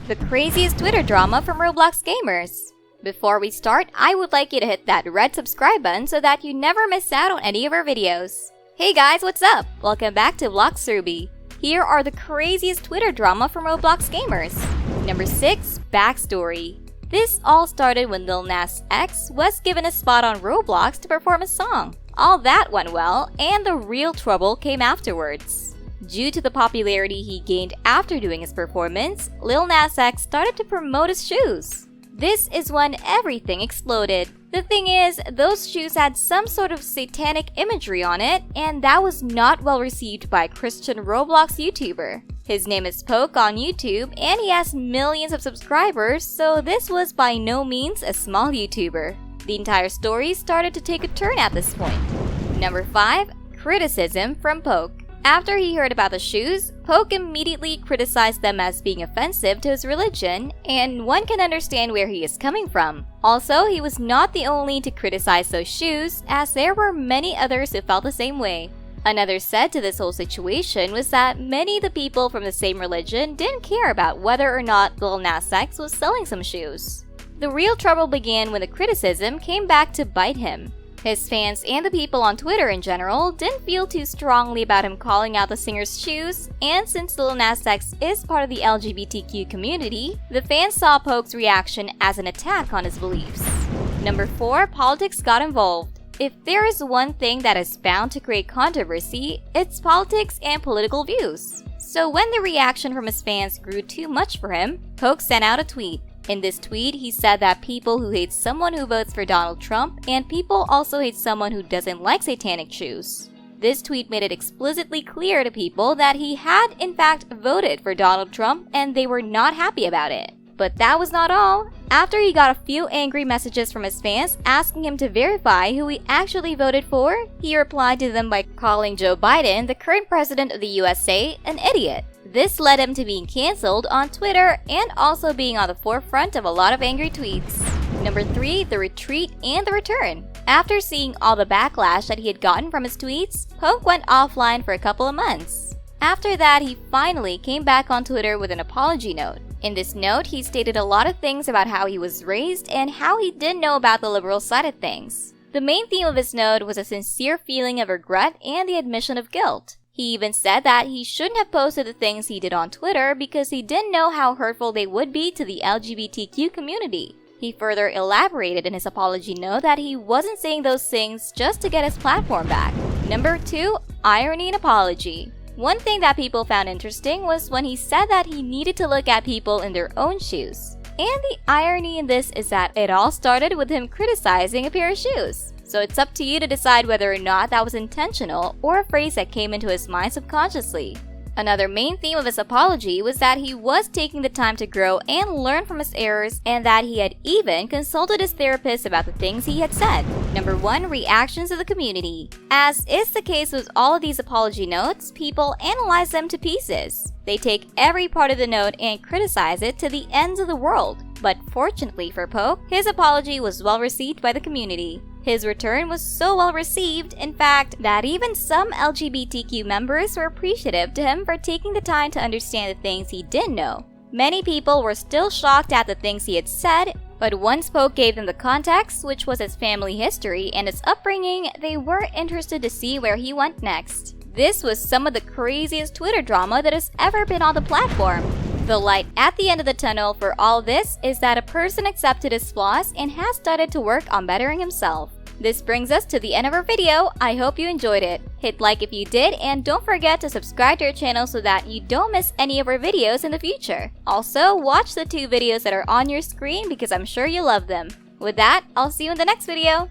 the craziest Twitter drama from Roblox gamers. Before we start, I would like you to hit that red subscribe button so that you never miss out on any of our videos. Hey guys, what's up? Welcome back to BLoxRuby. Here are the craziest Twitter drama from Roblox gamers. Number 6. Backstory. This all started when Lil Nas X was given a spot on Roblox to perform a song. All that went well, and the real trouble came afterwards. Due to the popularity he gained after doing his performance, Lil Nas X started to promote his shoes. This is when everything exploded. The thing is, those shoes had some sort of satanic imagery on it, and that was not well received by a Christian Roblox YouTuber. His name is Poke on YouTube, and he has millions of subscribers, so this was by no means a small YouTuber. The entire story started to take a turn at this point. Number 5. Criticism from Poke. After he heard about the shoes, Poke immediately criticized them as being offensive to his religion, and one can understand where he is coming from. Also, he was not the only to criticize those shoes, as there were many others who felt the same way. Another said to this whole situation was that many of the people from the same religion didn't care about whether or not Lil Nas X was selling some shoes. The real trouble began when the criticism came back to bite him. His fans and the people on Twitter in general didn't feel too strongly about him calling out the singer's shoes, and since Lil Nas X is part of the LGBTQ community, the fans saw Poke's reaction as an attack on his beliefs. Number 4. Politics got involved. If there is one thing that is bound to create controversy, it's politics and political views. So when the reaction from his fans grew too much for him, Poke sent out a tweet. In this tweet, he said that people who hate someone who votes for Donald Trump and people also hate someone who doesn't like satanic shoes. This tweet made it explicitly clear to people that he had in fact voted for Donald Trump and they were not happy about it. But that was not all. After he got a few angry messages from his fans asking him to verify who he actually voted for, he replied to them by calling Joe Biden, the current president of the USA, an idiot. This led him to being cancelled on Twitter and also being on the forefront of a lot of angry tweets. Number 3. The retreat and the return. After seeing all the backlash that he had gotten from his tweets, Poke went offline for a couple of months. After that, he finally came back on Twitter with an apology note. In this note, he stated a lot of things about how he was raised and how he didn't know about the liberal side of things. The main theme of his note was a sincere feeling of regret and the admission of guilt. He even said that he shouldn't have posted the things he did on Twitter because he didn't know how hurtful they would be to the LGBTQ community. He further elaborated in his apology note that he wasn't saying those things just to get his platform back. Number 2. Irony and apology. One thing that people found interesting was when he said that he needed to look at people in their own shoes. And the irony in this is that it all started with him criticizing a pair of shoes. So it's up to you to decide whether or not that was intentional or a phrase that came into his mind subconsciously. Another main theme of his apology was that he was taking the time to grow and learn from his errors and that he had even consulted his therapist about the things he had said. Number 1. Reactions of the community. As is the case with all of these apology notes, people analyze them to pieces. They take every part of the note and criticize it to the ends of the world. But fortunately for Poke, his apology was well received by the community. His return was so well received, in fact, that even some LGBTQ members were appreciative to him for taking the time to understand the things he didn't know. Many people were still shocked at the things he had said, but once Poke gave them the context, which was his family history and his upbringing, they were interested to see where he went next. This was some of the craziest Twitter drama that has ever been on the platform. The light at the end of the tunnel for all this is that a person accepted his flaws and has started to work on bettering himself. This brings us to the end of our video. I hope you enjoyed it. Hit like if you did, and don't forget to subscribe to our channel so that you don't miss any of our videos in the future. Also, watch the 2 videos that are on your screen because I'm sure you love them. With that, I'll see you in the next video.